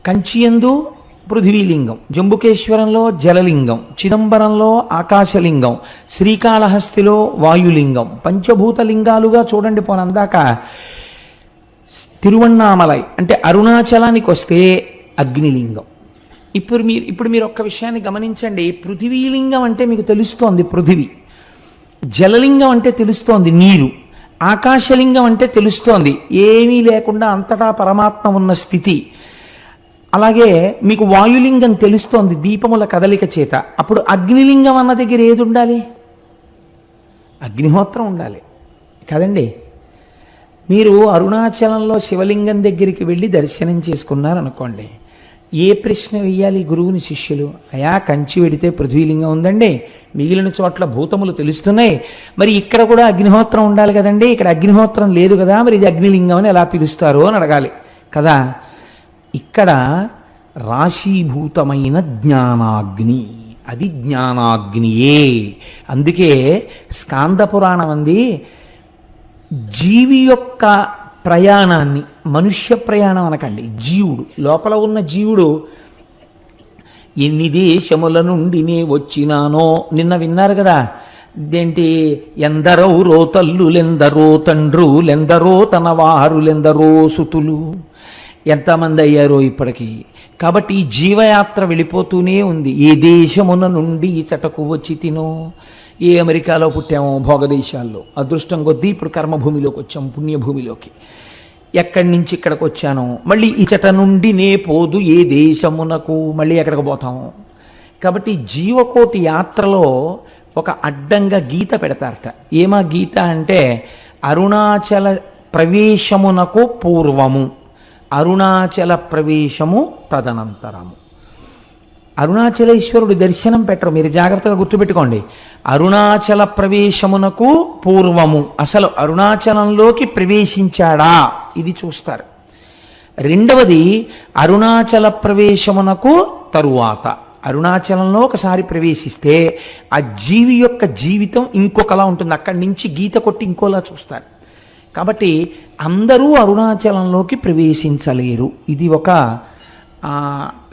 కంచియందు పృథివీలింగం, జంబుకేశ్వరంలో జలలింగం, చిదంబరంలో ఆకాశలింగం, శ్రీకాళహస్తిలో వాయులింగం. పంచభూత లింగాలుగా చూడండి. పోనందాక తిరువణ్ణామలై అంటే అరుణాచలానికి వస్తే అగ్నిలింగం. ఇప్పుడు మీరు ఒక్క విషయాన్ని గమనించండి. పృథివీలింగం అంటే మీకు తెలుస్తోంది పృథివీ, జలలింగం అంటే తెలుస్తోంది నీరు, ఆకాశలింగం అంటే తెలుస్తోంది ఏమీ లేకుండా అంతటా పరమాత్మ ఉన్న స్థితి. అలాగే మీకు వాయులింగం తెలుస్తోంది దీపముల కదలిక చేత. అప్పుడు అగ్నిలింగం అన్న దగ్గర ఏది ఉండాలి? అగ్నిహోత్రం ఉండాలి కదండి. మీరు అరుణాచలంలో శివలింగం దగ్గరికి వెళ్ళి దర్శనం చేసుకున్నారనుకోండి, ఏ ప్రశ్న వెయ్యాలి గురువుని శిష్యులు? అయా, కంచి వెడితే పృథ్వీలింగం ఉందండి, మిగిలిన చోట్ల భూతములు తెలుస్తున్నాయి, మరి ఇక్కడ కూడా అగ్నిహోత్రం ఉండాలి కదండి, ఇక్కడ అగ్నిహోత్రం లేదు కదా, మరి ఇది అగ్నిలింగం అని ఎలా పిలుస్తారు అని అడగాలి కదా. ఇక్కడ రాశీభూతమైన జ్ఞానాగ్ని, అది జ్ఞానాగ్నియే. అందుకే స్కాంద పురాణం అంది జీవి యొక్క ప్రయాణాన్ని, మనుష్య ప్రయాణం అనకండి, జీవుడు లోపల ఉన్న జీవుడు ఎన్ని దేశముల నుండి నే వచ్చినానో నిన్న విన్నారు కదా. ఇదేంటి, ఎందరో రోతల్లులెందరో తండ్రులెందరో తన వారులెందరో సుతులు, ఎంతమంది అయ్యారో ఇప్పటికీ. కాబట్టి ఈ జీవయాత్ర వెళ్ళిపోతూనే ఉంది. ఏ దేశమున నుండి ఈ చటకు వచ్చి తినో, ఏ అమెరికాలో పుట్టామో భోగదేశాల్లో, అదృష్టం కొద్దీ ఇప్పుడు కర్మభూమిలోకి వచ్చాం, పుణ్యభూమిలోకి. ఎక్కడి నుంచి ఇక్కడికి వచ్చానో, మళ్ళీ ఈ చట నుండి నే పోదు ఏ దేశమునకు, మళ్ళీ ఎక్కడికి పోతాము. కాబట్టి జీవకోటి యాత్రలో ఒక అడ్డంగా గీత పెడతారట. ఏమా గీత అంటే అరుణాచల ప్రవేశమునకు పూర్వము, అరుణాచల ప్రవేశము తదనంతరము. అరుణాచలేశ్వరుడు దర్శనం పెట్టరు, మీరు జాగ్రత్తగా గుర్తుపెట్టుకోండి. అరుణాచల ప్రవేశమునకు పూర్వము, అసలు అరుణాచలంలోకి ప్రవేశించాడా ఇది చూస్తారు. రెండవది అరుణాచల ప్రవేశమునకు తరువాత, అరుణాచలంలో ఒకసారి ప్రవేశిస్తే ఆ జీవి యొక్క జీవితం ఇంకొకలా ఉంటుంది, అక్కడి నుంచి గీత కొట్టి ఇంకోలా చూస్తారు. కాబట్టి అందరూ అరుణాచలంలోకి ప్రవేశించలేరు, ఇది ఒక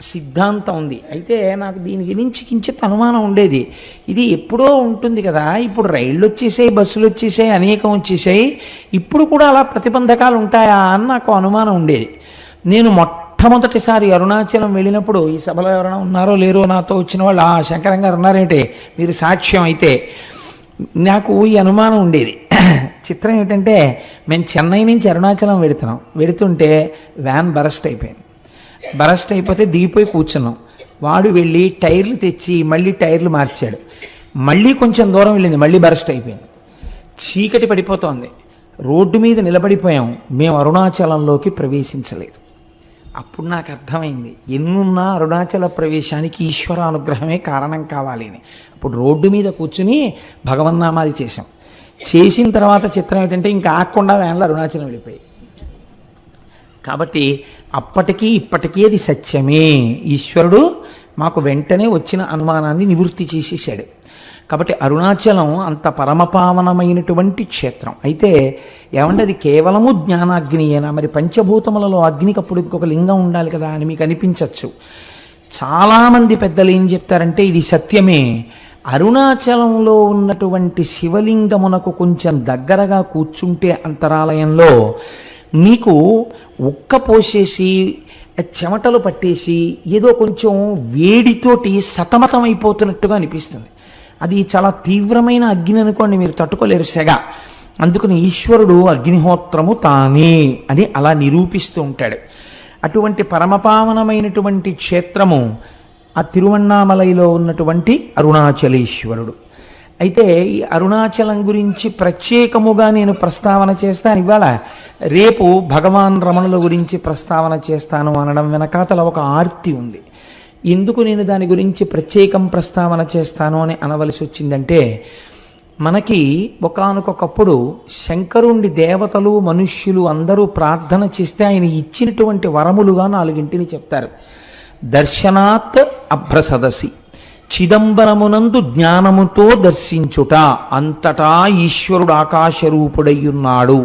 సిద్ధాంతం ఉంది. అయితే నాకు దీని గురించి కించిత్ అనుమానం ఉండేది. ఇది ఎప్పుడో ఉంటుంది కదా, ఇప్పుడు రైళ్ళు వచ్చేసాయి, బస్సులు వచ్చేసాయి, అనేకం వచ్చేసాయి, ఇప్పుడు కూడా అలా ప్రతిబంధకాలు ఉంటాయా అని నాకు అనుమానం ఉండేది. నేను మొట్టమొదటిసారి అరుణాచలం వెళ్ళినప్పుడు, ఈ సభలో ఎవరైనా ఉన్నారో లేరో నాతో వచ్చిన వాళ్ళు, శంకరం గారు ఉన్నారేంటే మీరు సాక్ష్యం అయితే, నాకు ఈ అనుమానం ఉండేది. చిత్రం ఏంటంటే, మేము చెన్నై నుంచి అరుణాచలం వెడుతుంటే వ్యాన్ బరస్ట్ అయిపోయింది. బరస్ట్ అయిపోతే దిగిపోయి కూర్చున్నాం. వాడు వెళ్ళి టైర్లు తెచ్చి మళ్ళీ టైర్లు మార్చాడు. మళ్ళీ కొంచెం దూరం వెళ్ళింది, మళ్ళీ బరస్ట్ అయిపోయింది. చీకటి పడిపోతోంది, రోడ్డు మీద నిలబడిపోయాం. మేము అరుణాచలంలోకి ప్రవేశించలేదు. అప్పుడు నాకు అర్థమైంది, ఎన్నున్నా అరుణాచల ప్రవేశానికి ఈశ్వరానుగ్రహమే కారణం కావాలి అని. అప్పుడు రోడ్డు మీద కూర్చుని భగవన్నామాలు చేశాం. చేసిన తర్వాత చిత్రం ఏంటంటే, ఇంకా ఆగకుండా వ్యాన్లో అరుణాచలం వెళ్ళిపోయి. కాబట్టి అప్పటికీ ఇప్పటికీ అది సత్యమే. ఈశ్వరుడు మాకు వెంటనే వచ్చిన అనుమానాన్ని నివృత్తి చేసేసాడు. కాబట్టి అరుణాచలం అంత పరమపావనమైనటువంటి క్షేత్రం. అయితే ఏమంటే అది కేవలము జ్ఞానాగ్నియేనా? మరి పంచభూతములలో అగ్నికి అప్పుడు ఇంకొక లింగం ఉండాలి కదా అని మీకు అనిపించవచ్చు. చాలామంది పెద్దలు ఏం చెప్తారంటే ఇది సత్యమే. అరుణాచలంలో ఉన్నటువంటి శివలింగమునకు కొంచెం దగ్గరగా కూర్చుంటే అంతరాలయంలో నీకు ఉక్క పోసేసి చెమటలు పట్టేసి ఏదో కొంచెం వేడితోటి సతమతం అయిపోతున్నట్టుగా అనిపిస్తుంది. అది చాలా తీవ్రమైన అగ్ని అనుకోండి, మీరు తట్టుకోలేరు సెగ. అందుకని ఈశ్వరుడు అగ్నిహోత్రము తానే అని అలా నిరూపిస్తూ ఉంటాడు. అటువంటి పరమపావనమైనటువంటి క్షేత్రము ఆ తిరువణ్ణామలైలో ఉన్నటువంటి అరుణాచలేశ్వరుడు. అయితే ఈ అరుణాచలం గురించి ప్రత్యేకముగా నేను ప్రస్తావన చేస్తాను ఇవాళ. రేపు భగవాన్ రమణుల గురించి ప్రస్తావన చేస్తాను అనడం వెనకాతల ఒక ఆర్తి ఉంది. ఎందుకు నేను దాని గురించి ప్రత్యేకం ప్రస్తావన చేస్తాను అని అనవలసి వచ్చిందంటే, మనకి ఒకానొకప్పుడు శంకరుణ్ణి దేవతలు మనుష్యులు అందరూ ప్రార్థన చేస్తే ఆయన ఇచ్చినటువంటి వరములుగా 4 చెప్తారు. దర్శనాత్ అభ్రసదసి, చిదంబరమునందు జ్ఞానముతో దర్శించుట, అంతటా ఈశ్వరుడు ఆకాశరూపుడయ్యున్నాడు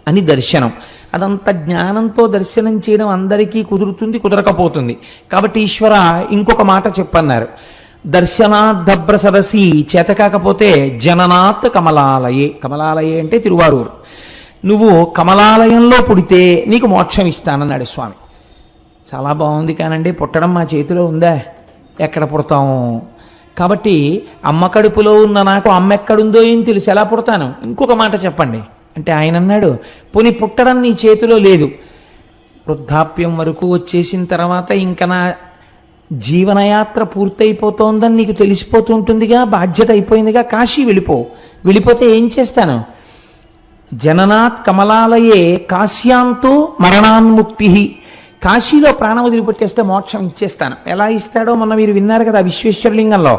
అని దర్శనం. అదంత జ్ఞానంతో దర్శనం చేయడం అందరికీ కుదురుతుంది, కుదరకపోతుంది. కాబట్టి ఈశ్వర ఇంకొక మాట చెప్పన్నారు, దర్శనార్థభ్ర సరసి చేత కాకపోతే జననాత్ కమలాలయే. కమలాలయే అంటే తిరువారూరు. నువ్వు కమలాలయంలో పుడితే నీకు మోక్షం ఇస్తానన్నాడు స్వామి. చాలా బాగుంది కానండి, పుట్టడం మా చేతిలో ఉందా? ఎక్కడ పుడతాము? కాబట్టి అమ్మ కడుపులో ఉన్న నాకు అమ్మ ఎక్కడుందో ఏం తెలుసు, ఎలా పుడతాను? ఇంకొక మాట చెప్పండి అంటే ఆయన అన్నాడు, పోనీ పుట్టడం నీ చేతిలో లేదు, వృద్ధాప్యం వరకు వచ్చేసిన తర్వాత ఇంకా నా జీవనయాత్ర పూర్తయిపోతోందని నీకు తెలిసిపోతూ ఉంటుందిగా, బాధ్యత అయిపోయిందిగా, కాశీ వెళ్ళిపో. వెళ్ళిపోతే ఏం చేస్తాను? జననాత్ కమలాలయే కాశ్యాంతో మరణాన్ముక్తి. కాశీలో ప్రాణం వదిలిపెట్టేస్తే మోక్షం ఇచ్చేస్తాను. ఎలా ఇస్తాడో మొన్న మీరు విన్నారు కదా విశ్వేశ్వరలింగంలో,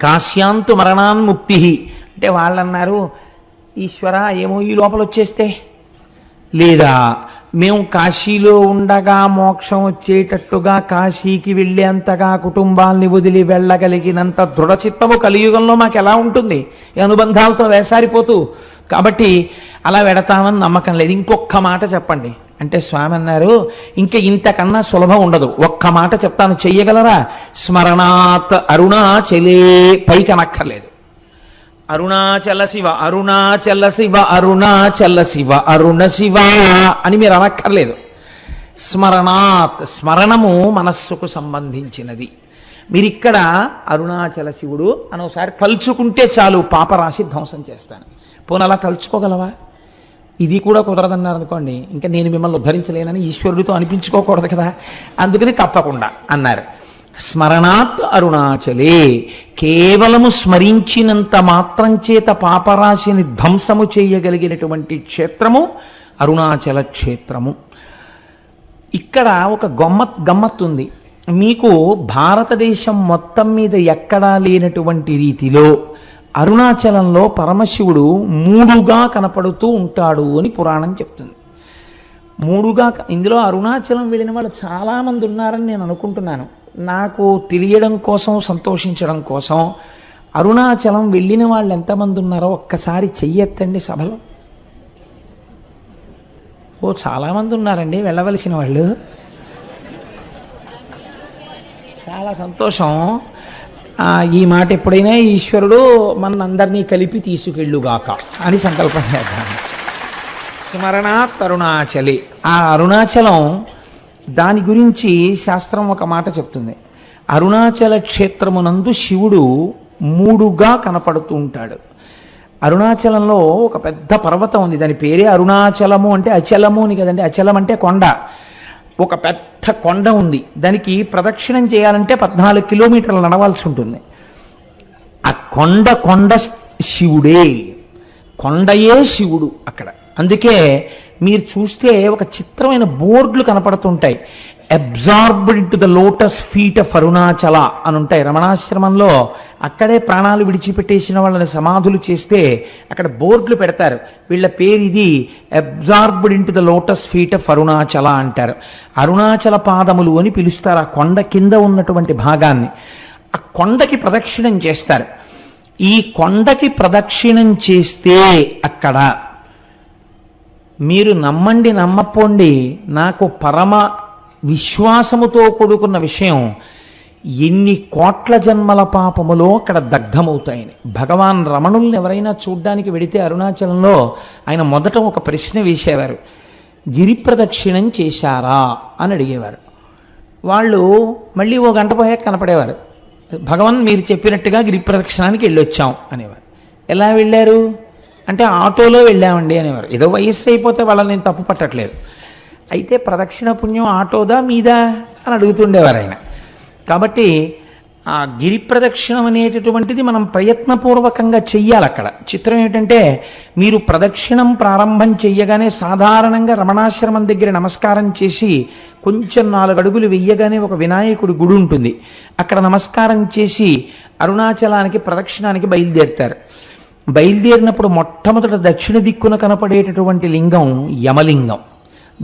కాశ్యాంతు మరణాన్ముక్తి అంటే వాళ్ళన్నారు, ఈశ్వర ఏమో ఈ లోపల వచ్చేస్తే, లేదా మేము కాశీలో ఉండగా మోక్షం వచ్చేటట్టుగా కాశీకి వెళ్ళేంతగా కుటుంబాల్ని వదిలి వెళ్ళగలిగినంత దృఢచిత్తము కలియుగంలో మాకు ఎలా ఉంటుంది? ఈ అనుబంధాలతో వేసారిపోతూ. కాబట్టి అలా వెడతామని నమ్మకం లేదు. ఇంకొక మాట చెప్పండి అంటే స్వామి అన్నారు, ఇంకా ఇంతకన్నా సులభం ఉండదు, ఒక్క మాట చెప్తాను, చెయ్యగలరా? స్మరణాత్ అరుణాచలే. పైకి అనక్కర్లేదు. అరుణాచల శివ అరుణాచల శివ అరుణాచల శివ అరుణ శివ అని మీరు అనక్కర్లేదు. స్మరణాత్, స్మరణము మనస్సుకు సంబంధించినది. మీరిక్కడ అరుణాచల శివుడు అని ఒకసారి తలుచుకుంటే చాలు, పాపరాశి ధ్వంసం చేస్తాను. పోనీ అలా తలుచుకోగలవా? ఇది కూడా కుదరదన్నారు అనుకోండి, ఇంకా నేను మిమ్మల్ని ఉద్ధరించలేనని ఈశ్వరుడితో అనిపించుకోకూడదు కదా, అందుకని తప్పకుండా అన్నారు. స్మరణాత్ అరుణాచలే, కేవలము స్మరించినంత మాత్రం చేత పాపరాశిని ధ్వంసము చేయగలిగినటువంటి క్షేత్రము అరుణాచల క్షేత్రము. ఇక్కడ ఒక గమ్మత్తు ఉంది. మీకు భారతదేశం మొత్తం మీద ఎక్కడా లేనటువంటి రీతిలో అరుణాచలంలో పరమశివుడు మూడుగా కనపడుతూ ఉంటాడు అని పురాణం చెప్తుంది. మూడుగా, ఇందులో అరుణాచలం వెళ్ళిన వాళ్ళు చాలామంది ఉన్నారని నేను అనుకుంటున్నాను. నాకు తెలియడం కోసం, సంతోషించడం కోసం, అరుణాచలం వెళ్ళిన వాళ్ళు ఎంతమంది ఉన్నారో ఒక్కసారి చెయ్యెత్తండి సభలో. ఓ చాలామంది ఉన్నారండి వెళ్ళవలసిన వాళ్ళు. చాలా సంతోషం. ఈ మాట ఎప్పుడైనా ఈశ్వరుడు మనందరినీ కలిపి తీసుకెళ్ళుగాక అని సంకల్పం చేద్దాం. స్మరణాత్ అరుణాచలి. ఆ అరుణాచలం, దాని గురించి శాస్త్రం ఒక మాట చెప్తుంది. అరుణాచల క్షేత్రమునందు శివుడు మూడుగా కనపడుతూ ఉంటాడు. అరుణాచలంలో ఒక పెద్ద పర్వతం ఉంది, దాని పేరే అరుణాచలము. అంటే అచలము అని కదండి, అచలం అంటే కొండ. ఒక పెద్ద కొండ ఉంది, దానికి ప్రదక్షిణం చేయాలంటే 14 కిలోమీటర్లు నడవాల్సి ఉంటుంది. ఆ కొండ శివుడే, కొండయే శివుడు అక్కడ. అందుకే మీరు చూస్తే ఒక చిత్రమైన బోర్డులు కనపడుతుంటాయి, absorbed into the lotus feet of Arunachala అని ఉంటాయి. రమణాశ్రమంలో అక్కడే ప్రాణాలు విడిచిపెట్టేసిన వాళ్ళని సమాధులు చేస్తే అక్కడ బోర్డులు పెడతారు, వీళ్ళ పేరు ఇది, absorbed into the lotus feet of Arunachala అంటారు. అరుణాచల పాదములు అని పిలుస్తారు ఆ కొండ కింద ఉన్నటువంటి భాగాన్ని. ఆ కొండకి ప్రదక్షిణం చేస్తారు. ఈ కొండకి ప్రదక్షిణం చేస్తే అక్కడ మీరు నమ్మండి నమ్మపోండి, నాకు పరమ విశ్వాసముతో కూడుకున్న విషయం, ఎన్ని కోట్ల జన్మల పాపములో అక్కడ దగ్ధమవుతాయని. భగవాన్ రమణుల్ని ఎవరైనా చూడ్డానికి వెడితే అరుణాచలంలో ఆయన మొదట ఒక ప్రశ్న వేసేవారు, గిరి ప్రదక్షిణం చేశారా అని అడిగేవారు. వాళ్ళు మళ్ళీ ఓ గంట పోయాక కనపడేవారు, భగవాన్ మీరు చెప్పినట్టుగా గిరి ప్రదక్షిణానికి వెళ్ళొచ్చాం అనేవారు. ఎలా వెళ్ళారు అంటే ఆటోలో వెళ్ళామండి అనేవారు. ఏదో వయస్సు అయిపోతే వాళ్ళని నేను తప్పు పట్టట్లేదు, అయితే ప్రదక్షిణ పుణ్యం ఆటోదా మీదా అని అడుగుతుండేవారు ఆయన. కాబట్టి ఆ గిరి ప్రదక్షిణం అనేటటువంటిది మనం ప్రయత్నపూర్వకంగా చెయ్యాలి. అక్కడ చిత్రం ఏమిటంటే, మీరు ప్రదక్షిణం ప్రారంభం చెయ్యగానే సాధారణంగా రమణాశ్రమం దగ్గర నమస్కారం చేసి కొంచెం 4 అడుగులు వెయ్యగానే ఒక వినాయకుడి గుడి ఉంటుంది, అక్కడ నమస్కారం చేసి అరుణాచలానికి ప్రదక్షిణానికి బయలుదేరుతారు. బయలుదేరినప్పుడు మొట్టమొదట దక్షిణ దిక్కున కనపడేటటువంటి లింగం యమలింగం.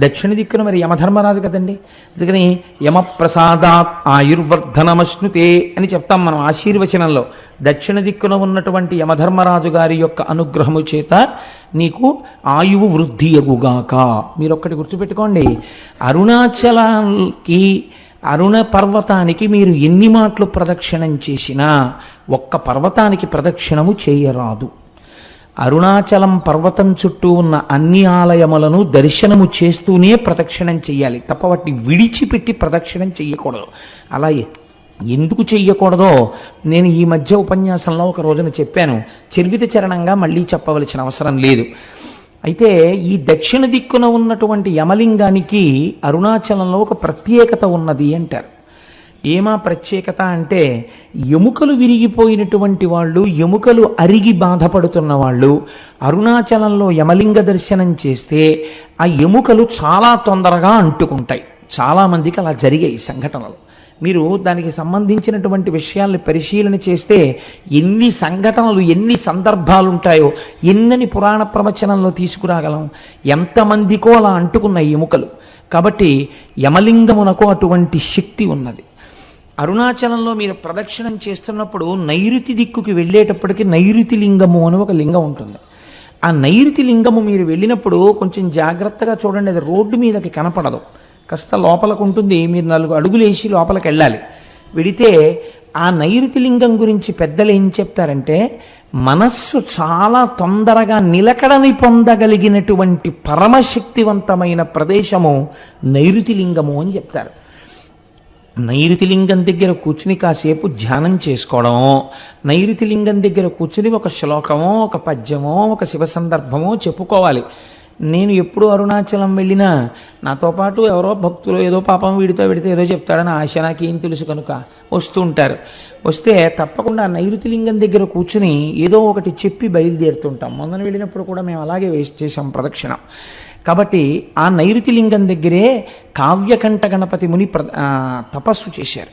దక్షిణ దిక్కున మరి యమధర్మరాజు కదండి. అందుకని యమప్రసాదాత్ ఆయుర్వర్ధనమశ్నుతే అని చెప్తాం మనం ఆశీర్వచనంలో. దక్షిణ దిక్కున ఉన్నటువంటి యమధర్మరాజు గారి యొక్క అనుగ్రహము చేత నీకు ఆయువు వృద్ధి ఎగుగాక. మీరు ఒక్కటి గుర్తుపెట్టుకోండి, అరుణాచలానికి అరుణ పర్వతానికి మీరు ఎన్ని మాటలు ప్రదక్షిణం చేసినా ఒక్క పర్వతానికి ప్రదక్షిణము చేయరాదు. అరుణాచలం పర్వతం చుట్టూ ఉన్న అన్ని ఆలయములను దర్శనము చేస్తూనే ప్రదక్షిణం చెయ్యాలి తప్ప వాటిని విడిచిపెట్టి ప్రదక్షిణం చెయ్యకూడదు. అలా ఎందుకు చెయ్యకూడదో నేను ఈ మధ్య ఉపన్యాసంలో ఒక రోజున చెప్పాను. చర్విత చరణంగా మళ్ళీ చెప్పవలసిన అవసరం లేదు. అయితే ఈ దక్షిణ దిక్కున ఉన్నటువంటి యమలింగానికి అరుణాచలంలో ఒక ప్రత్యేకత ఉన్నది అంటారు. ఏమా ప్రత్యేకత అంటే, ఎముకలు విరిగిపోయినటువంటి వాళ్ళు, ఎముకలు అరిగి బాధపడుతున్న వాళ్ళు అరుణాచలంలో యమలింగ దర్శనం చేస్తే ఆ ఎముకలు చాలా తొందరగా అంటుకుంటాయి. చాలామందికి అలా జరిగాయి సంఘటనలు. మీరు దానికి సంబంధించినటువంటి విషయాల్ని పరిశీలన చేస్తే ఎన్ని సంఘటనలు, ఎన్ని సందర్భాలు ఉంటాయో ఎన్నని పురాణ ప్రవచనంలో తీసుకురాగలం. ఎంతమందికో అలా అంటుకున్న ఎముకలు. కాబట్టి యమలింగమునకు అటువంటి శక్తి ఉన్నది. అరుణాచలంలో మీరు ప్రదక్షిణం చేస్తున్నప్పుడు నైరుతి దిక్కుకి వెళ్ళేటప్పటికి నైరుతి లింగము అని ఒక లింగం ఉంటుంది. ఆ నైరుతి లింగము మీరు వెళ్ళినప్పుడు కొంచెం జాగ్రత్తగా చూడండి, అది రోడ్డు మీదకి కనపడదు, కాస్త లోపలకు ఉంటుంది. మీరు 4 అడుగులు వేసి లోపలికి వెళ్ళాలి. వెడితే ఆ నైరుతి లింగం గురించి పెద్దలు ఏం చెప్తారంటే, మనస్సు చాలా తొందరగా నిలకడని పొందగలిగినటువంటి పరమశక్తివంతమైన ప్రదేశము నైరుతి లింగము అని చెప్తారు. నైరుతి లింగం దగ్గర కూర్చుని కాసేపు ధ్యానం చేసుకోవడమో, నైరుతి లింగం దగ్గర కూర్చుని ఒక శ్లోకమో, ఒక పద్యమో, ఒక శివ సందర్భమో చెప్పుకోవాలి. నేను ఎప్పుడు అరుణాచలం వెళ్ళినా నాతో పాటు ఎవరో భక్తులు ఏదో పాపం వీడితో పెడితే ఏదో చెప్తాడని ఆశ, నాకేం తెలుసు కనుక వస్తూ ఉంటారు. వస్తే తప్పకుండా నైరుతి లింగం దగ్గర కూర్చుని ఏదో ఒకటి చెప్పి బయలుదేరుతుంటాం. మొన్న వెళ్ళినప్పుడు కూడా మేము అలాగే చేసాం ప్రదక్షిణ. కాబట్టి ఆ నైరుతి లింగం దగ్గరే కావ్యకంఠ గణపతి ముని తపస్సు చేశారు.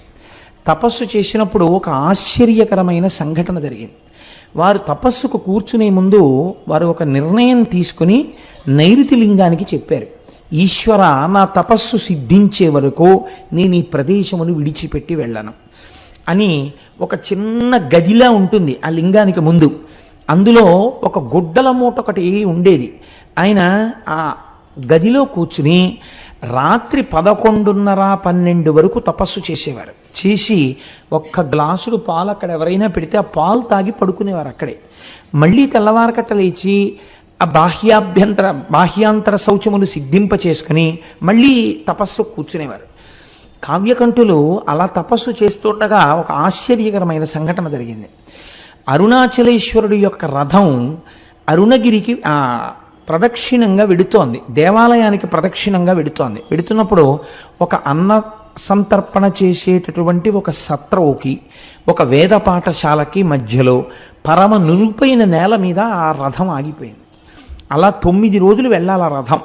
తపస్సు చేసినప్పుడు ఒక ఆశ్చర్యకరమైన సంఘటన జరిగింది. వారు తపస్సుకు కూర్చునే ముందు వారు ఒక నిర్ణయం తీసుకుని నైరుతి లింగానికి చెప్పారు, ఈశ్వర, నా తపస్సు సిద్ధించే వరకు నేను ఈ ప్రదేశమును విడిచిపెట్టి వెళ్ళను అని. ఒక చిన్న గదిలా ఉంటుంది ఆ లింగానికి ముందు. అందులో ఒక గుడ్డల మూట ఒకటి ఉండేది. ఆయన ఆ గదిలో కూర్చుని రాత్రి 11:30-12 వరకు తపస్సు చేసేవారు. చేసి ఒక్క గ్లాసుడు పాలు అక్కడ ఎవరైనా పెడితే ఆ పాలు తాగి పడుకునేవారు అక్కడే. మళ్ళీ తెల్లవారకట్ట లేచి ఆ బాహ్యాంతర శౌచములు సిద్ధింప చేసుకుని మళ్ళీ తపస్సు కూర్చునేవారు. కావ్యకంఠులు అలా తపస్సు చేస్తుండగా ఒక ఆశ్చర్యకరమైన సంఘటన జరిగింది. అరుణాచలేశ్వరుడి యొక్క రథం అరుణగిరికి ప్రదక్షిణంగా వెడుతోంది, దేవాలయానికి ప్రదక్షిణంగా వెడుతోంది. వెడుతున్నప్పుడు ఒక అన్న సంతర్పణ చేసేటటువంటి ఒక సత్రవుకి, ఒక వేద పాఠశాలకి మధ్యలో పరమ నునుపైన నేల మీద ఆ రథం ఆగిపోయింది. అలా 9 రోజులు వెళ్ళాలి ఆ రథం.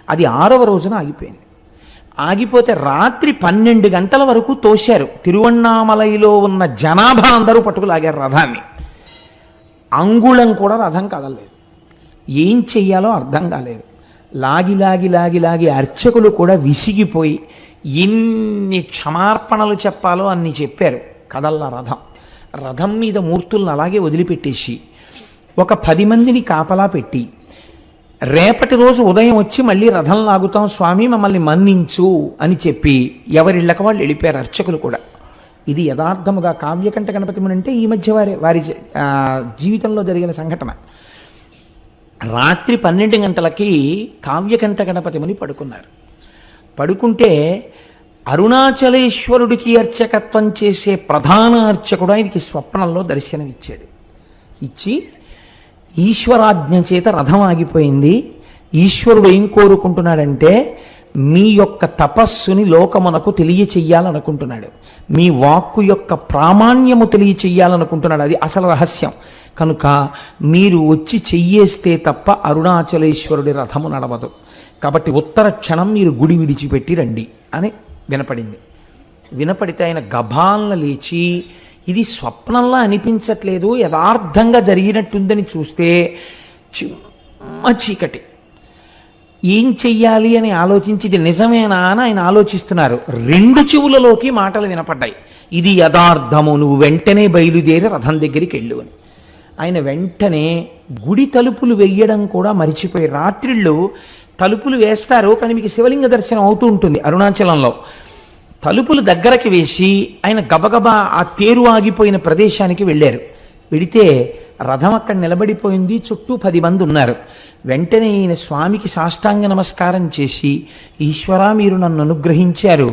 అది 6వ రోజున ఆగిపోయింది. ఆగిపోతే రాత్రి 12 గంటల వరకు తోశారు. తిరువణ్ణామలైలో ఉన్న జనాభా అందరూ పట్టుకులాగారు రథాన్ని. అంగుళం కూడా రథం కదలలేదు. ఏం చెయ్యాలో అర్థం కాలేదు. లాగి లాగి లాగి లాగి అర్చకులు కూడా విసిగిపోయి ఎన్ని క్షమార్పణలు చెప్పాలో అన్ని చెప్పారు. కదల్లా రథం. రథం మీద మూర్తులను అలాగే వదిలిపెట్టేసి ఒక 10 మందిని కాపలా పెట్టి, రేపటి రోజు ఉదయం వచ్చి మళ్ళీ రథం లాగుతాం స్వామి, మమ్మల్ని మన్నించు అని చెప్పి ఎవరిళ్ళక వాళ్ళు వెళ్ళిపోయారు అర్చకులు కూడా. ఇది యథార్థముగా కావ్యకంఠ గణపతి ముని అంటే ఈ మధ్య వారి జీవితంలో జరిగిన సంఘటన. రాత్రి 12 గంటలకి కావ్యకంఠ గణపతి ముని పడుకున్నారు. పడుకుంటే అరుణాచలేశ్వరుడికి అర్చకత్వం చేసే ప్రధాన అర్చకుడు ఆయనకి స్వప్నంలో దర్శనమిచ్చాడు. ఇచ్చి, ఈశ్వరాజ్ఞ చేత రథం ఆగిపోయింది, ఈశ్వరుడు ఏం కోరుకుంటున్నాడంటే మీ యొక్క తపస్సుని లోకమునకు తెలియచెయ్యాలనుకుంటున్నాడు, మీ వాక్కు యొక్క ప్రామాణ్యము తెలియచెయ్యాలనుకుంటున్నాడు. అది అసలు రహస్యం. కనుక మీరు వచ్చి చెయ్యేస్తే తప్ప అరుణాచలేశ్వరుడి రథము నడవదు. కాబట్టి ఉత్తర క్షణం మీరు గుడి విడిచిపెట్టి రండి అని వినపడింది. వినపడితే ఆయన గభాలన లేచి, ఇది స్వప్నంలా అనిపించట్లేదు, యథార్థంగా జరిగినట్టుందని చూస్తే చిమ్మ చీకటి. ఏం చెయ్యాలి అని ఆలోచించి ఇది నిజమేనా అని ఆయన ఆలోచిస్తున్నారు. రెండు చెవులలోకి మాటలు వినపడ్డాయి, ఇది యథార్థము, నువ్వు వెంటనే బయలుదేరి రథం దగ్గరికి వెళ్ళు అని. ఆయన వెంటనే గుడి తలుపులు వెయ్యడం కూడా మరిచిపోయి, రాత్రిళ్ళు తలుపులు వేస్తారు కానీ మీకు శివలింగ దర్శనం అవుతూ ఉంటుంది అరుణాచలంలో, తలుపులు దగ్గరకి వేసి ఆయన గబగబా ఆ తేరు ఆగిపోయిన ప్రదేశానికి వెళ్ళారు. వెడితే రథం అక్కడ నిలబడిపోయింది, చుట్టూ 10 మంది ఉన్నారు. వెంటనే ఈయన స్వామికి సాష్టాంగ నమస్కారం చేసి, ఈశ్వరా మీరు నన్ను అనుగ్రహించారు,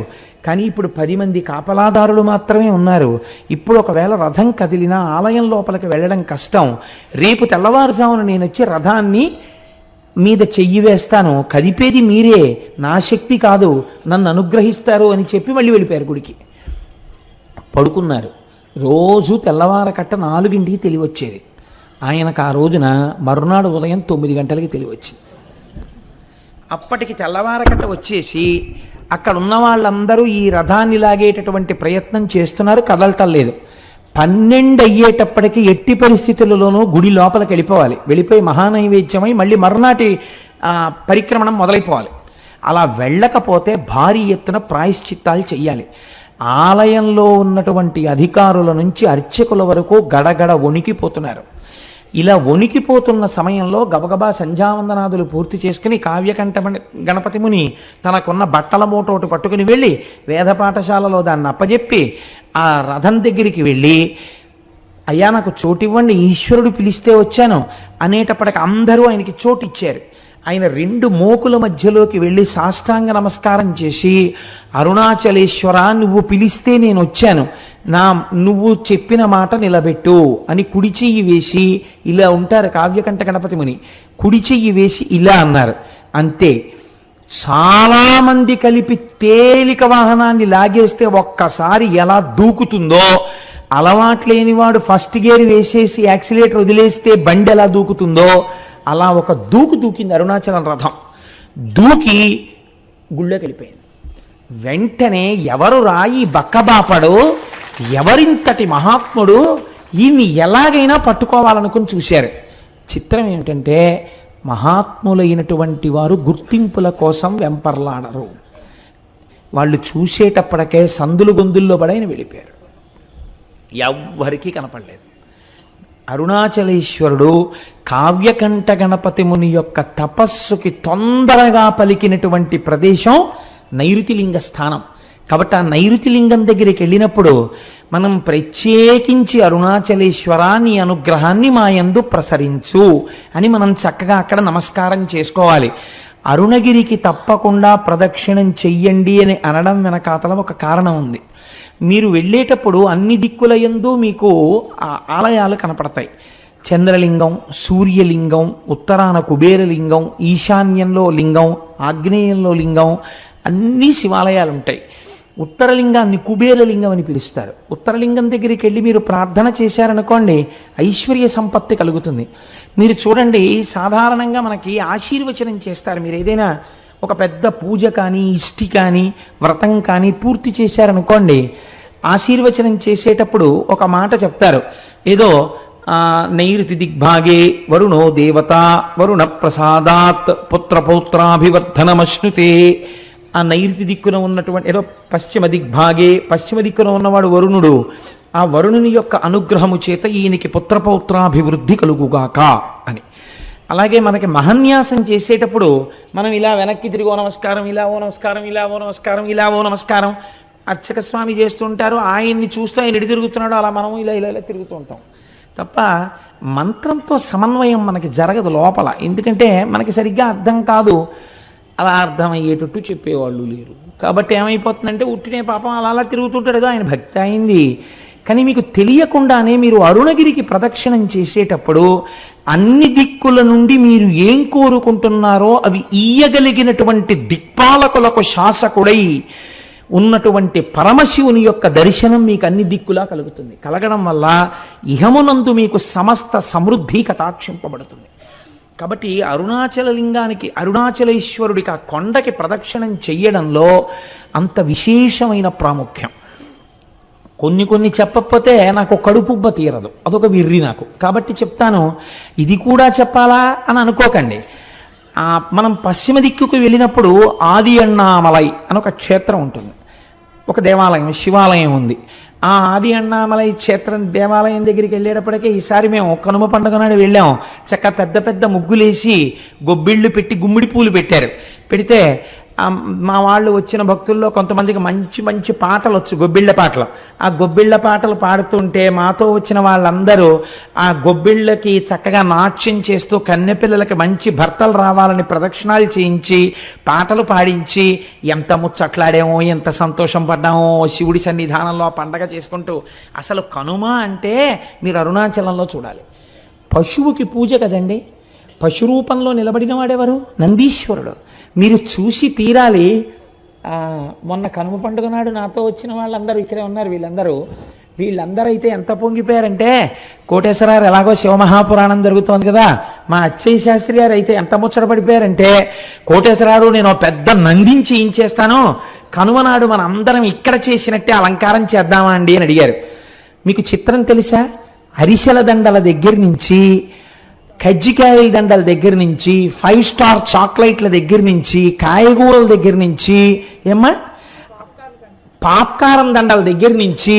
కానీ ఇప్పుడు 10 మంది కాపలాదారులు మాత్రమే ఉన్నారు, ఇప్పుడు ఒకవేళ రథం కదిలినా ఆలయం లోపలికి వెళ్ళడం కష్టం, రేపు తెల్లవారుజామున నేను వచ్చి రథాన్ని మీద చెయ్యి వేస్తాను, కదిపేది మీరే, నా శక్తి కాదు, నన్ను అనుగ్రహిస్తారు అని చెప్పి మళ్ళీ వెళ్ళిపోయారు గుడికి. పడుకున్నారు. రోజు తెల్లవారకట్ట 4ంటికి తెలివచ్చేది. ఆయనకు ఆ రోజున మరునాడు ఉదయం 9 గంటలకి తెలివచ్చింది. అప్పటికి తెల్లవారకట్ట వచ్చేసి అక్కడ ఉన్న వాళ్ళందరూ ఈ రథాన్ని లాగేటటువంటి ప్రయత్నం చేస్తున్నారు, కదలటం లేదు. 12 అయ్యేటప్పటికి ఎట్టి పరిస్థితులలోనూ గుడి లోపలికి వెళ్ళిపోవాలి, వెళ్ళిపోయి మహానైవేద్యమై మళ్ళీ మరునాటి పరిక్రమణం మొదలైపోవాలి. అలా వెళ్ళకపోతే భారీ ఎత్తున ప్రాయశ్చిత్తాలు చెయ్యాలి. ఆలయంలో ఉన్నటువంటి అధికారుల నుంచి అర్చకుల వరకు గడగడ వణికిపోతున్నారు. ఇలా వణికిపోతున్న సమయంలో గబగబా సంధ్యావందనాదులు పూర్తి చేసుకుని కావ్యకంఠ గణపతి ముని తనకున్న బట్టల మూటోటి పట్టుకుని వెళ్ళి వేద పాఠశాలలో దాన్ని అప్పజెప్పి ఆ రథం దగ్గరికి వెళ్ళి, అయ్యా నాకు చోటివ్వండి, ఈశ్వరుడు పిలిస్తే వచ్చాను అనేటప్పటికి అందరూ ఆయనకి చోటు ఇచ్చారు. ఆయన 2 మోకుల మధ్యలోకి వెళ్ళి సాష్టాంగ నమస్కారం చేసి, అరుణాచలేశ్వర నువ్వు పిలిస్తే నేను వచ్చాను, నువ్వు చెప్పిన మాట నిలబెట్టు అని కుడి చెయ్యి వేసి, ఇలా ఉంటారు కావ్యకంఠ గణపతి ముని, కుడి చెయ్యి వేసి ఇలా అన్నారు. అంతే, చాలామంది కలిపి తేలిక వాహనాన్ని లాగేస్తే ఒక్కసారి ఎలా దూకుతుందో, అలవాట్లేనివాడు ఫస్ట్ గేర్ వేసేసి యాక్సిలేటర్ వదిలేస్తే బండి ఎలా దూకుతుందో అలా ఒక దూకింది అరుణాచలం రథం. దూకి గుళ్ళోకి వెళ్ళిపోయింది. వెంటనే ఎవరు రాయి బక్కబాపడు, ఎవరింతటి మహాత్ముడు, ఈయన్ని ఎలాగైనా పట్టుకోవాలనుకుని చూశారు. చిత్రం ఏమిటంటే మహాత్ములైనటువంటి వారు గుర్తింపుల కోసం వెంపర్లాడరు. వాళ్ళు చూసేటప్పటికే సందులు గొంతుల్లో పడైన వెళ్ళిపోయారు, ఎవ్వరికీ కనపడలేదు. అరుణాచలేశ్వరుడు కావ్యకంఠ గణపతి ముని యొక్క తపస్సుకి తొందరగా పలికినటువంటి ప్రదేశం నైరుతిలింగ స్థానం. కాబట్టి ఆ నైరుతిలింగం దగ్గరికి వెళ్ళినప్పుడు మనం ప్రత్యేకించి అరుణాచలేశ్వర నీ అనుగ్రహాన్ని మా యందు ప్రసరించు అని మనం చక్కగా అక్కడ నమస్కారం చేసుకోవాలి. అరుణగిరికి తప్పకుండా ప్రదక్షిణం చెయ్యండి అని అనడం వెనకాతల ఒక కారణం ఉంది. మీరు వెళ్ళేటప్పుడు అన్ని దిక్కుల యందు మీకు ఆలయాలు కనపడతాయి. చంద్రలింగం, సూర్యలింగం, ఉత్తరాన కుబేరలింగం, ఈశాన్యంలో లింగం, ఆగ్నేయంలో లింగం, అన్ని శివాలయాలు ఉంటాయి. ఉత్తరలింగాన్ని కుబేరలింగం అని పిలుస్తారు. ఉత్తరలింగం దగ్గరికి వెళ్ళి మీరు ప్రార్థన చేశారనుకోండి, ఐశ్వర్య సంపత్తి కలుగుతుంది. మీరు చూడండి, సాధారణంగా మనకి ఆశీర్వచనం చేస్తారు. మీరు ఏదైనా ఒక పెద్ద పూజ కానీ ఇష్టి కానీ వ్రతం కానీ పూర్తి చేశారనుకోండి, ఆశీర్వచనం చేసేటప్పుడు ఒక మాట చెప్తారు, ఏదో నైరుతి దిగ్భాగే వరుణో దేవత వరుణ ప్రసాదాత్ పుత్రపౌత్రాభివర్ధనమశ్నుతే. ఆ నైరుతి దిక్కున ఉన్నటువంటి ఏదో పశ్చిమ దిగ్భాగే, పశ్చిమ దిక్కున ఉన్నవాడు వరుణుడు, ఆ వరుణుని యొక్క అనుగ్రహము చేత ఈయనకి పుత్రపౌత్రాభివృద్ధి కలుగుగాక అని. అలాగే మనకి మహన్యాసం చేసేటప్పుడు మనం ఇలా వెనక్కి తిరిగి ఓ నమస్కారం, ఇలా ఓ నమస్కారం, ఇలా ఓ నమస్కారం, ఇలా ఓ నమస్కారం అర్చక స్వామి చేస్తుంటారు. ఆయన్ని చూస్తూ ఆయన ఎడి తిరుగుతున్నాడో అలా మనం ఇలా ఇలా ఇలా తిరుగుతూ ఉంటాం తప్ప మంత్రంతో సమన్వయం మనకి జరగదు లోపల. ఎందుకంటే మనకి సరిగ్గా అర్థం కాదు, అలా అర్థమయ్యేటట్టు చెప్పేవాళ్ళు లేరు. కాబట్టి ఏమైపోతుందంటే ఉట్టినే పాపం అలా అలా తిరుగుతుంటాడు, ఆయన భక్తి అయింది. కానీ మీకు తెలియకుండానే మీరు అరుణగిరికి ప్రదక్షిణం చేసేటప్పుడు అన్ని దిక్కుల నుండి మీరు ఏం కోరుకుంటున్నారో అవి ఇయ్యగలిగినటువంటి దిక్పాలకులకు శాసకుడై ఉన్నటువంటి పరమశివుని యొక్క దర్శనం మీకు అన్ని దిక్కులా కలుగుతుంది. కలగడం వల్ల ఇహమునందు మీకు సమస్త సమృద్ధి కటాక్షింపబడుతుంది. కాబట్టి అరుణాచల లింగానికి, అరుణాచలేశ్వరుడికి ఆ కొండకి ప్రదక్షిణం చెయ్యడంలో అంత విశేషమైన ప్రాముఖ్యం. కొన్ని చెప్పకపోతే నాకు కడుపుబ్బ తీరదు, అదొక విర్రి నాకు. కాబట్టి చెప్తాను, ఇది కూడా చెప్పాలా అని అనుకోకండి. మనం పశ్చిమ దిక్కుకు వెళ్ళినప్పుడు ఆది అన్నామలై అని ఒక క్షేత్రం ఉంటుంది, ఒక దేవాలయం, శివాలయం ఉంది. ఆ ఆది అన్నామలై క్షేత్రం దేవాలయం దగ్గరికి వెళ్ళేటప్పటికే ఈసారి మేము కనుమ పండుగ నాడు వెళ్ళాం. చక్క పెద్ద పెద్ద ముగ్గులేసి గొబ్బిళ్ళు పెట్టి గుమ్మిడి పూలు పెట్టారు. పెడితే మా వాళ్ళు వచ్చిన భక్తుల్లో కొంతమందికి మంచి మంచి పాటలు వచ్చు, గొబ్బిళ్ళ పాటలు. ఆ గొబ్బిళ్ళ పాటలు పాడుతుంటే మాతో వచ్చిన వాళ్ళందరూ ఆ గొబ్బిళ్ళకి చక్కగా నాట్యం చేస్తూ కన్నెపిల్లలకి మంచి భర్తలు రావాలని ప్రదక్షిణాలు చేయించి పాటలు పాడించి ఎంత ముచ్చట్లాడామో, ఎంత సంతోషం పడ్డామో శివుడి సన్నిధానంలో ఆ పండగ చేసుకుంటూ. అసలు కనుమ అంటే మీరు అరుణాచలంలో చూడాలి. పశువుకి పూజ కదండి. పశు రూపంలో నిలబడిన వాడెవరు? నందీశ్వరుడు. మీరు చూసి తీరాలి. మొన్న కనుమ పండుగ నాడు నాతో వచ్చిన వాళ్ళందరూ ఇక్కడే ఉన్నారు. వీళ్ళందరూ అయితే ఎంత పొంగిపోయారంటే, కోటేశ్వరరావు ఎలాగో శివమహాపురాణం జరుగుతోంది కదా, మా అచ్చయ్య శాస్త్రి గారు అయితే ఎంత ముచ్చట పడిపోయారంటే, కోటేశ్వరరావు నేను పెద్ద నందించి ఏం చేస్తాను, కనుమ నాడు మన అందరం ఇక్కడ చేసినట్టే అలంకారం చేద్దామా అండి అని అడిగారు. మీకు చిత్రం తెలుసా? అరిసెల దండల దగ్గర నుంచి, కజ్జికాయల దండల దగ్గర నుంచి, 5 స్టార్ చాక్లెట్ల దగ్గర నుంచి, కాయగూరల దగ్గర నుంచి, ఏమ్మా పాప్కారం దండల దగ్గర నుంచి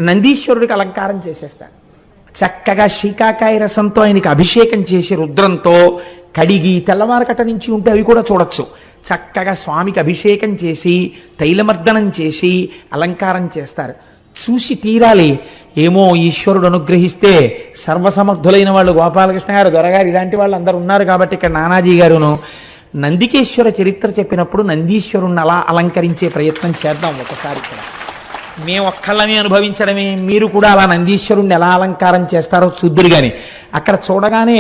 నందీశ్వరుడికి అలంకారం చేసేస్తారు. చక్కగా శీకాకాయ రసంతో ఆయనకి అభిషేకం చేసి రుద్రంతో కడిగి తెల్లవారకట నుంచి ఉంటే అవి కూడా చూడొచ్చు. చక్కగా స్వామికి అభిషేకం చేసి తైలమర్దనం చేసి అలంకారం చేస్తారు. చూసి తీరాలి. ఏమో ఈశ్వరుడు అనుగ్రహిస్తే సర్వసమర్థులైన వాళ్ళు గోపాలకృష్ణ గారు, దొరగారు, ఇలాంటి వాళ్ళు అందరూ ఉన్నారు కాబట్టి ఇక్కడ నానాజీ గారును నందికేశ్వర చరిత్ర చెప్పినప్పుడు నందీశ్వరుణ్ణి అలా అలంకరించే ప్రయత్నం చేద్దాం ఒకసారి. ఇక్కడ మేము ఒక్కళ్ళమే అనుభవించడమే, మీరు కూడా అలా నందీశ్వరుణ్ణి ఎలా అలంకారం చేస్తారో చూద్దురు. కానీ అక్కడ చూడగానే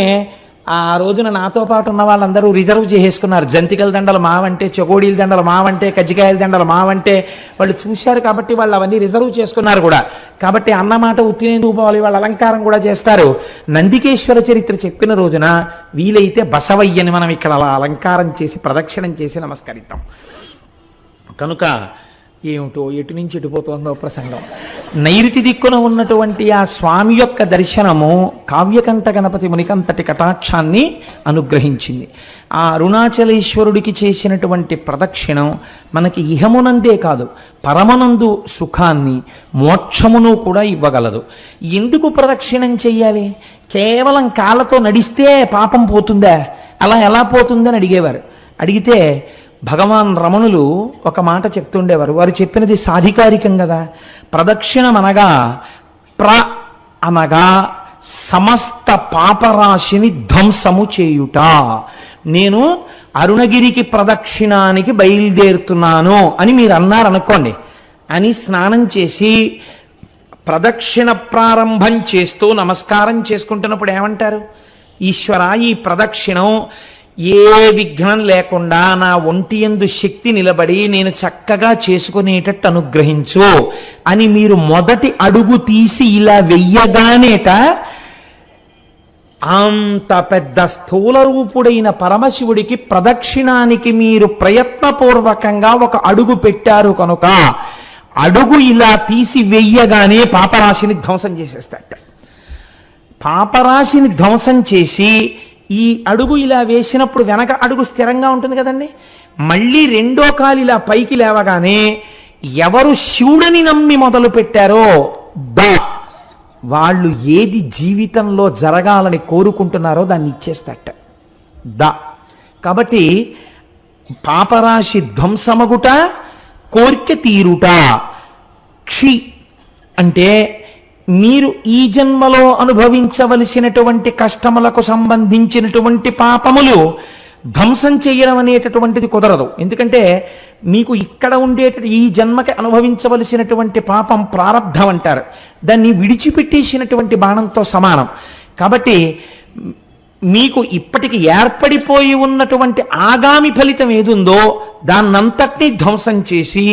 ఆ రోజున నాతో పాటు ఉన్న వాళ్ళందరూ రిజర్వ్ చేసేసుకున్నారు. జంతికల దండలు మావంటే, చెగోడీల దండలు మావంటే, కజ్జికాయల దండలు మావంటే వాళ్ళు చూశారు కాబట్టి వాళ్ళు అవన్నీ రిజర్వ్ చేసుకున్నారు కూడా. కాబట్టి అన్నమాట ఉత్తినేందుకు పోవాలి, వాళ్ళ అలంకారం కూడా చేస్తారు. నందికేశ్వర చరిత్ర చెప్పిన రోజున వీలైతే బసవయ్యని మనం ఇక్కడ అలా అలంకారం చేసి ప్రదక్షిణం చేసి నమస్కరిద్దాం. కనుక ఏమిటో ఎటు నుంచి ఎటుపోతుందో ప్రసంగం. నైరుతి దిక్కున ఉన్నటువంటి ఆ స్వామి యొక్క దర్శనము కావ్యకంఠ గణపతి మునికంతటి కటాక్షాన్ని అనుగ్రహించింది. ఆ అరుణాచలేశ్వరుడికి చేసినటువంటి ప్రదక్షిణం మనకి ఇహమునందే కాదు, పరమనందు సుఖాన్ని మోక్షమును కూడా ఇవ్వగలదు. ఎందుకు ప్రదక్షిణం చెయ్యాలి? కేవలం కాళ్ళతో నడిస్తే పాపం పోతుందా? అలా ఎలా పోతుందని అడిగేవారు. అడిగితే భగవాన్ రమణులు ఒక మాట చెప్తుండేవారు. వారు చెప్పినది సాధికారికం కదా. ప్రదక్షిణం అనగా అనగా సమస్త పాపరాశిని ధ్వంసము చేయుట. నేను అరుణగిరికి ప్రదక్షిణానికి బయలుదేరుతున్నాను అని మీరు అన్నారనుకోండి, అని స్నానం చేసి ప్రదక్షిణ ప్రారంభం చేస్తూ నమస్కారం చేసుకుంటున్నప్పుడు ఏమంటారు? ఈశ్వర, ఈ ప్రదక్షిణం ఏ విఘ్నం లేకుండా నా ఒంటి యందు శక్తి నిలబడి నేను చక్కగా చేసుకునేటట్టు అనుగ్రహించు అని మీరు మొదటి అడుగు తీసి ఇలా వెయ్యగానేట అంత పెద్ద స్థూల రూపుడైన పరమశివుడికి ప్రదక్షిణానికి మీరు ప్రయత్నపూర్వకంగా ఒక అడుగు పెట్టారు కనుక అడుగు ఇలా తీసి వెయ్యగానే పాపరాశిని ధ్వంసం చేసేస్తాట. పాపరాశిని ధ్వంసం చేసి ఈ అడుగు ఇలా వేసినప్పుడు వెనక అడుగు స్థిరంగా ఉంటుంది కదండి. మళ్ళీ రెండో కాలు ఇలా పైకి లేవగానే ఎవరు శివుడిని నమ్మి మొదలు పెట్టారో వాళ్ళు ఏది జీవితంలో జరగాలని కోరుకుంటున్నారో దాన్ని ఇచ్చేస్తట. కాబట్టి పాపరాశి ధ్వంసమగుట, కోర్కె తీరుట. క్షి అంటే మీరు ఈ జన్మలో అనుభవించవలసినటువంటి కష్టములకు సంబంధించినటువంటి పాపములు ధ్వంసం చేయడం అనేటటువంటిది కుదరదు. ఎందుకంటే మీకు ఇక్కడ ఈ జన్మకి అనుభవించవలసినటువంటి పాపం ప్రారబ్ధం అంటారు. దాన్ని విడిచిపెట్టేసినటువంటి బాణంతో సమానం. కాబట్టి మీకు ఇప్పటికి ఏర్పడిపోయి ఉన్నటువంటి ఆగామి ఫలితం ఏదుందో దాన్నంతటినీ ధ్వంసం చేసి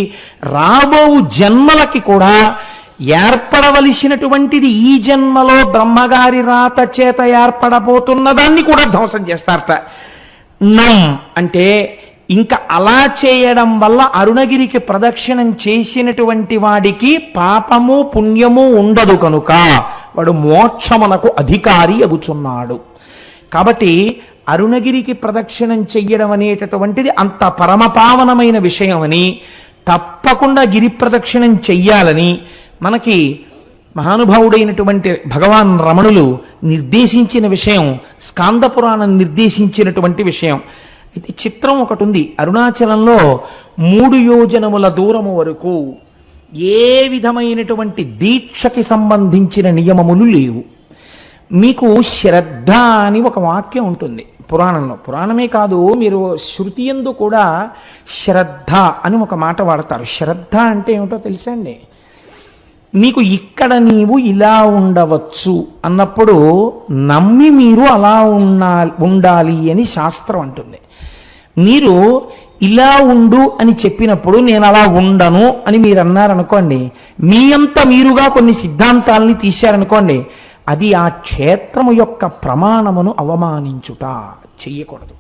రాబో జన్మలకి కూడా ఏర్పడవలసినటువంటిది ఈ జన్మలో బ్రహ్మగారి రాత చేత ఏర్పడబోతున్న దాన్ని కూడా ధ్వంసం చేస్తారట. అంటే ఇంకా అలా చేయడం వల్ల అరుణగిరికి ప్రదక్షిణం చేసినటువంటి వాడికి పాపము పుణ్యము ఉండదు కనుక వాడు మోక్షమునకు అధికారి అగుచున్నాడు. కాబట్టి అరుణగిరికి ప్రదక్షిణం చెయ్యడం అనేటటువంటిది అంత పరమపావనమైన విషయమని, తప్పకుండా గిరి ప్రదక్షిణం చెయ్యాలని మనకి మహానుభావుడైనటువంటి భగవాన్ రమణులు నిర్దేశించిన విషయం, స్కాంద పురాణం నిర్దేశించినటువంటి విషయం. అయితే చిత్రం ఒకటి ఉంది. అరుణాచలంలో 3 యోజనముల దూరము వరకు ఏ విధమైనటువంటి దీక్షకి సంబంధించిన నియమములు లేవు. మీకు శ్రద్ధ అని ఒక వాక్యం ఉంటుంది పురాణంలో. పురాణమే కాదు, మీరు శృతి యందు కూడా శ్రద్ధ అని ఒక మాట వాడతారు. శ్రద్ధ అంటే ఏమిటో తెలుసా అండి? మీకు ఇక్కడ నీవు ఇలా ఉండవచ్చు అన్నప్పుడు నమ్మి మీరు అలా ఉండాలి అని శాస్త్రం అంటుంది. మీరు ఇలా ఉండు అని చెప్పినప్పుడు నేను అలా ఉండను అని మీరు అన్నారనుకోండి, మీ అంత మీరుగా కొన్ని సిద్ధాంతాలని తీశారనుకోండి, అది ఆ క్షేత్రము యొక్క ప్రమాణమును అవమానించుట, చెయ్యకూడదు.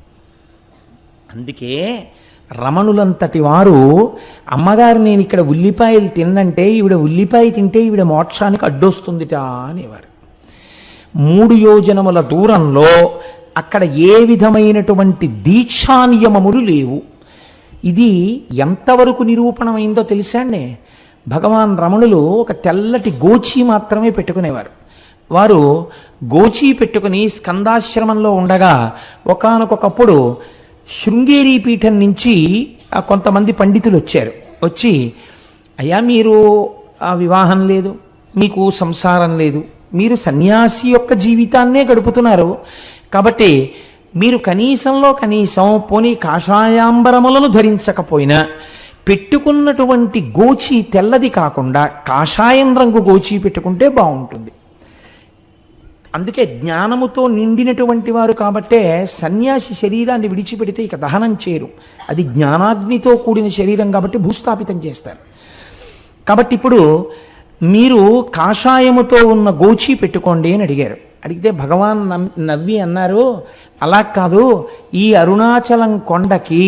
అందుకే రమణులంతటి వారు అమ్మగారు నేను ఇక్కడ ఉల్లిపాయలు తిన్నంటే ఈవిడ ఉల్లిపాయ తింటే ఈవిడ మోక్షానికి అడ్డొస్తుందిట అనేవారు. 3 యోజనముల దూరంలో అక్కడ ఏ విధమైనటువంటి దీక్షా నియమములు లేవు. ఇది ఎంతవరకు నిరూపణమైందో తెలుసా అండి? భగవాన్ రమణులు ఒక తెల్లటి గోచి మాత్రమే పెట్టుకునేవారు. వారు గోచి పెట్టుకుని స్కందాశ్రమంలో ఉండగా ఒకానొకప్పుడు శృంగేరి పీఠం నుంచి కొంతమంది పండితులు వచ్చారు. వచ్చి, అయ్యా మీరు వివాహం లేదు, మీకు సంసారం లేదు, మీరు సన్యాసి యొక్క జీవితాన్నే గడుపుతున్నారు, కాబట్టి మీరు కనీసంలో కనీసం పోనీ కాషాయాంబరములను ధరించకపోయినా పెట్టుకున్నటువంటి గోచి తెల్లది కాకుండా కాషాయం రంగు గోచి పెట్టుకుంటే బాగుంటుంది. అందుకే జ్ఞానముతో నిండినటువంటి వారు కాబట్టే సన్యాసి శరీరాన్ని విడిచిపెడితే ఇక దహనం చేయరు. అది జ్ఞానాగ్నితో కూడిన శరీరం కాబట్టి భూస్థాపితం చేస్తారు. కాబట్టి ఇప్పుడు మీరు కాషాయముతో ఉన్న గోచి పెట్టుకోండి అని అడిగారు. అడిగితే భగవాన్ నవ్వి అన్నారు, అలా కాదు, ఈ అరుణాచలం కొండకి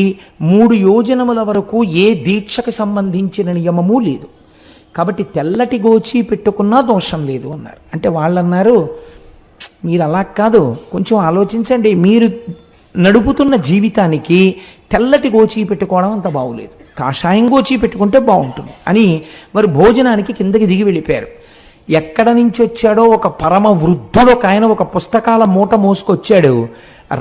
3 యోజనముల వరకు ఏ దీక్షకు సంబంధించిన నియమము లేదు, కాబట్టి తెల్లటి గోచి పెట్టుకున్నా దోషం లేదు అన్నారు. అంటే వాళ్ళు అన్నారు, మీరు అలా కాదు, కొంచెం ఆలోచించండి, మీరు నడుపుతున్న జీవితానికి తెల్లటి గోచి పెట్టుకోవడం అంత బాగులేదు, కాషాయం గోచి పెట్టుకుంటే బాగుంటుంది అని వారు భోజనానికి కిందకి దిగి వెళ్ళిపోయారు. ఎక్కడ నుంచి వచ్చాడో ఒక పరమ వృద్ధుడు ఒక ఆయన ఒక పుస్తకాల మూట మోసుకొచ్చాడు,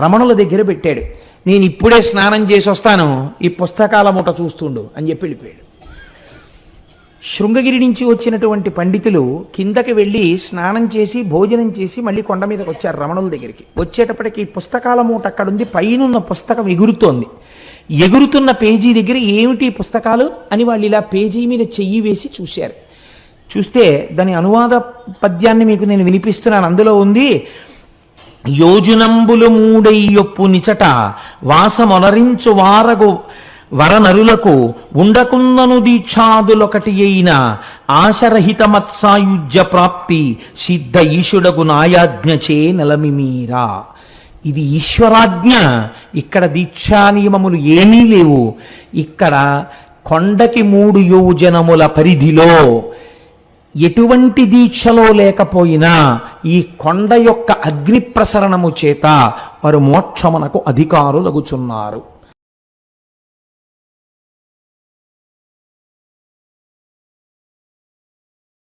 రమణుల దగ్గర పెట్టాడు. నేను ఇప్పుడే స్నానం చేసి వస్తాను, ఈ పుస్తకాల మూట చూస్తుండు అని చెప్పి వెళ్ళిపోయాడు. శృంగగిరి నుంచి వచ్చినటువంటి పండితులు కిందకి వెళ్ళి స్నానం చేసి భోజనం చేసి మళ్ళీ కొండ మీదకి వచ్చారు రమణుల దగ్గరికి. వచ్చేటప్పటికి పుస్తకాల మూట అక్కడుంది, పైనున్న పుస్తకం ఎగురుతోంది. ఎగురుతున్న పేజీ దగ్గర ఏమిటి పుస్తకాలు అని వాళ్ళు ఇలా పేజీ మీద చెయ్యి వేసి చూశారు. చూస్తే దాని అనువాద పద్యాన్ని మీకు నేను వినిపిస్తున్నాను. అందులో ఉంది, యోజనంబులు 3 నిచట వాసమొనరించు వారగు వరనరులకు ఉండకున్నను దీక్షాదులొకటి అయిన ఆశరహిత మత్సాయుజ్య ప్రాప్తి సిద్ధ ఈశుడగు నాయాజ్ఞచే నెలమిమీరా. ఇది ఈశ్వరాజ్ఞ. ఇక్కడ దీక్షా నియమములు ఏమీ లేవు. ఇక్కడ కొండకి 3 యోజనముల పరిధిలో ఎటువంటి దీక్షలో లేకపోయినా ఈ కొండ యొక్క అగ్ని ప్రసరణము చేత వారు మోక్షమునకు అధికారులగుచున్నారు.